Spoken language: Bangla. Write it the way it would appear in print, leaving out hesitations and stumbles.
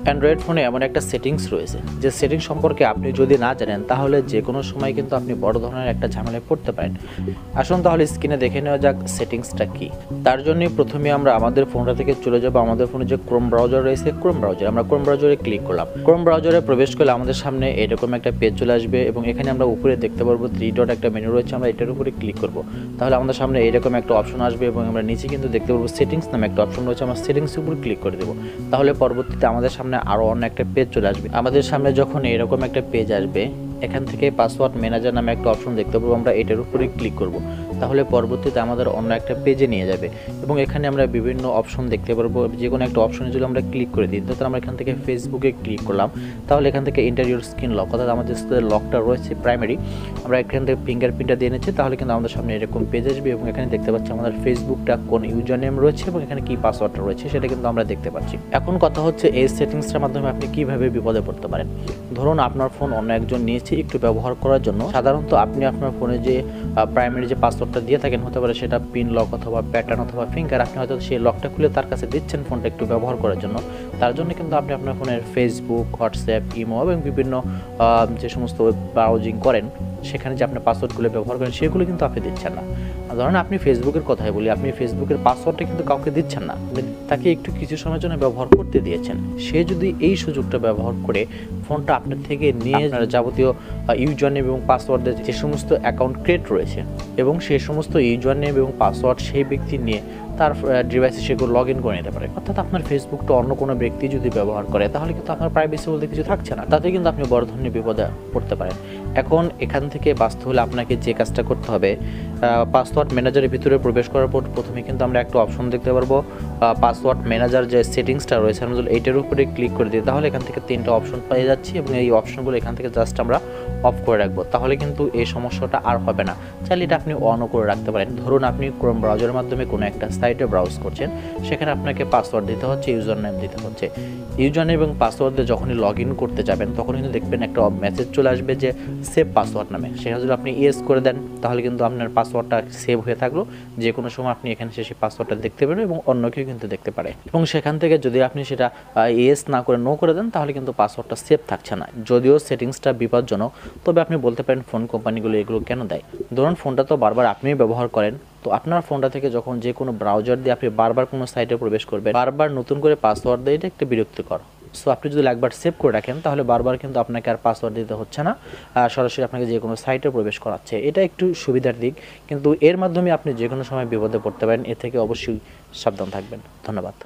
অ্যান্ড্রয়েড ফোনে এমন একটা সেটিংস রয়েছে যে সেটিংস সম্পর্কে আপনি যদি না জানেন তাহলে যে কোনো সময় কিন্তু আপনি বড় ধরনের একটা ঝামেলায় পড়তে পারেন। আসুন তাহলে স্ক্রিনে দেখে নেওয়া যাক সেটিংসটা কি। তার জন্য প্রথমে আমরা আমাদের ফোনটা থেকে চলে যাব আমাদের ফোনে যে ক্রোম ব্রাউজার রয়েছে, ক্রোম ব্রাউজারে ক্লিক করলাম। ক্রোম ব্রাউজারে প্রবেশ করলে আমাদের সামনে এরকম একটা পেজ চলে আসবে এবং এখানে আমরা উপরে দেখতে পারবো 3 ডট একটা মেনু রয়েছে, আমরা এটার উপরে ক্লিক করব। তাহলে আমাদের সামনে এরকম একটা অপশন আসবে এবং আমরা নিচে কিন্তু দেখতে পারবো সেটিংস নামে একটা অপশন রয়েছে, আমরা সেটিংসের উপর ক্লিক করে দেবো। তাহলে পরবর্তীতে আমাদের সামনে আরও অন্য একটা পেজ চলে আসবে। আমাদের সামনে যখন এরকম একটা পেজ আসবে এখান থেকে পাসওয়ার্ড ম্যানেজার নামে একটা অপশন দেখতে পাবো, আমরা এটার উপরে ক্লিক করব। তাহলে পরবর্তীতে আমাদের অন্য একটা পেজে নিয়ে যাবে এবং এখানে আমরা বিভিন্ন অপশন দেখতে পারবো। যে কোনো একটা অপশনে যদি আমরা ক্লিক করে দিই, তো আমরা এখান থেকে ফেসবুকে ক্লিক করলাম। তাহলে এখান থেকে ইন্টারিয়র স্ক্রিন লক, অর্থাৎ আমাদের লকটা রয়েছে প্রাইমারি, আমরা এখান থেকে ফিঙ্গারপ্রিন্টটা দিয়ে নিচ্ছি। তাহলে কিন্তু আমাদের সামনে এরকম পেজ আসবে এবং এখানে দেখতে পাচ্ছি আমাদের ফেসবুকটা কোন ইউজার নেম রয়েছে এবং এখানে কি পাসওয়ার্ডটা রয়েছে সেটা কিন্তু আমরা দেখতে পাচ্ছি। এখন কথা হচ্ছে এই সেটিংসটার মাধ্যমে আপনি কিভাবে বিপদে পড়তে পারেন। ধরুন আপনার ফোন অন্য একজন নিয়েছে একটু ব্যবহার করার জন্য। সাধারণত আপনি আপনার ফোনে যে প্রাইমারি যে পাসওয়ার্ডটা দিয়ে থাকেন, হতে পারে সেটা পিন লক অথবা প্যাটার্ন অথবা ফিঙ্গার, আপনি হয়তো সেই লকটা খুলে তার কাছে দিচ্ছেন ফোনটা একটু ব্যবহার করার জন্য। তার জন্য কিন্তু আপনি আপনার ফোনের ফেসবুক, হোয়াটসঅ্যাপ, ইমো এবং বিভিন্ন যে সমস্ত ব্রাউজিং করেন সেখানে যে আপনি পাসওয়ার্ডগুলো ব্যবহার করেন সেগুলো কিন্তু আপনি দিচ্ছেন না। ধরেন আপনি ফেসবুকের কথাই বলি, আপনি ফেসবুকের পাসওয়ার্ডটা কিন্তু কাউকে দিচ্ছেন না, তাকে একটু কিছু সময়ের জন্য ব্যবহার করতে দিয়েছেন। সে যদি এই সুযোগটা ব্যবহার করে ফোনটা আপনার থেকে নিয়ে যাবতীয় ইউজার নেম এবং পাসওয়ার্ডের যে সমস্ত অ্যাকাউন্ট ক্রিয়েট রয়েছে এবং সেই সমস্ত ইউজার নেম এবং পাসওয়ার্ড সেই ব্যক্তি নিয়ে তার ডিভাইসে সেগুলো লগ ইন করে নিতে পারে। অর্থাৎ আপনার ফেসবুকটা অন্য কোনো ব্যক্তি যদি ব্যবহার করে তাহলে কিন্তু আপনার প্রাইভেসি বলতে কিছু থাকছে না, তাতে কিন্তু আপনি বড় ধরনের বিপদে পড়তে পারেন। এখন এখান থেকে বাঁচতে হলে আপনাকে যে কাজটা করতে হবে, পাসওয়ার্ড ম্যানেজারের ভিতরে প্রবেশ করার পর প্রথমে কিন্তু আমরা একটা অপশন দেখতে পারবো পাসওয়ার্ড ম্যানেজার যে সেটিংসটা রয়েছে, আমরা যদি এইটার উপরে ক্লিক করে দিই তাহলে এখান থেকে 3টা অপশন পেয়ে যাচ্ছি এবং এই অপশনগুলো এখান থেকে জাস্ট আমরা অফ করে রাখবো। তাহলে কিন্তু এই সমস্যাটা আর হবে না। চাইলে এটা আপনি অনও করে রাখতে পারেন। ধরুন আপনি ক্রোম ব্রাউজারের মাধ্যমে কোনো একটা সাইটে ব্রাউজ করছেন, সেখানে আপনাকে পাসওয়ার্ড দিতে হচ্ছে, ইউজার নেম দিতে হচ্ছে। ইউজার নেম এবং পাসওয়ার্ড দিয়ে যখনই লগ ইন করতে যাবেন তখন কিন্তু দেখবেন একটা মেসেজ চলে আসবে যে সেভ পাসওয়ার্ড নামে। সেখানে যদি আপনি ইয়েস করে দেন তাহলে কিন্তু আপনার পাসওয়ার্ডটা সেভ হয়ে থাকলো। যে কোনো সময় আপনি এখানে সেই পাসওয়ার্ডটা দেখতে পারেন এবং অন্য কেউ কিন্তু দেখতে পারে। এবং সেখান থেকে যদি আপনি সেটা ইয়েস না করে নো করে দেন তাহলে কিন্তু পাসওয়ার্ডটা সেভ থাকছে না। যদিও সেটিংসটা বিপজ্জনক, তবে আপনি বলতে পারেন ফোন কোম্পানিগুলো এগুলো কেন দেয়। ধরুন ফোনটা তো বারবার আপনিই ব্যবহার করেন, তো আপনার ফোনটা থেকে যখন যে কোনো ব্রাউজার দিয়ে আপনি বারবার কোনো সাইটে প্রবেশ করবেন, বারবার নতুন করে পাসওয়ার্ড দিয়ে, এটা একটা বিরক্তিকর। সো আপনি যদি একবার সেভ করে রাখেন তাহলে বারবার কিন্তু আপনাকে আর পাসওয়ার্ড দিতে হচ্ছে না, সরাসরি আপনাকে যে কোনো সাইটে প্রবেশ করাচ্ছে। এটা একটু সুবিধার দিক, কিন্তু এর মাধ্যমে আপনি যে কোনো সময় বিপদে পড়তে পারেন। এ থেকে অবশ্যই সাবধান থাকবেন। ধন্যবাদ।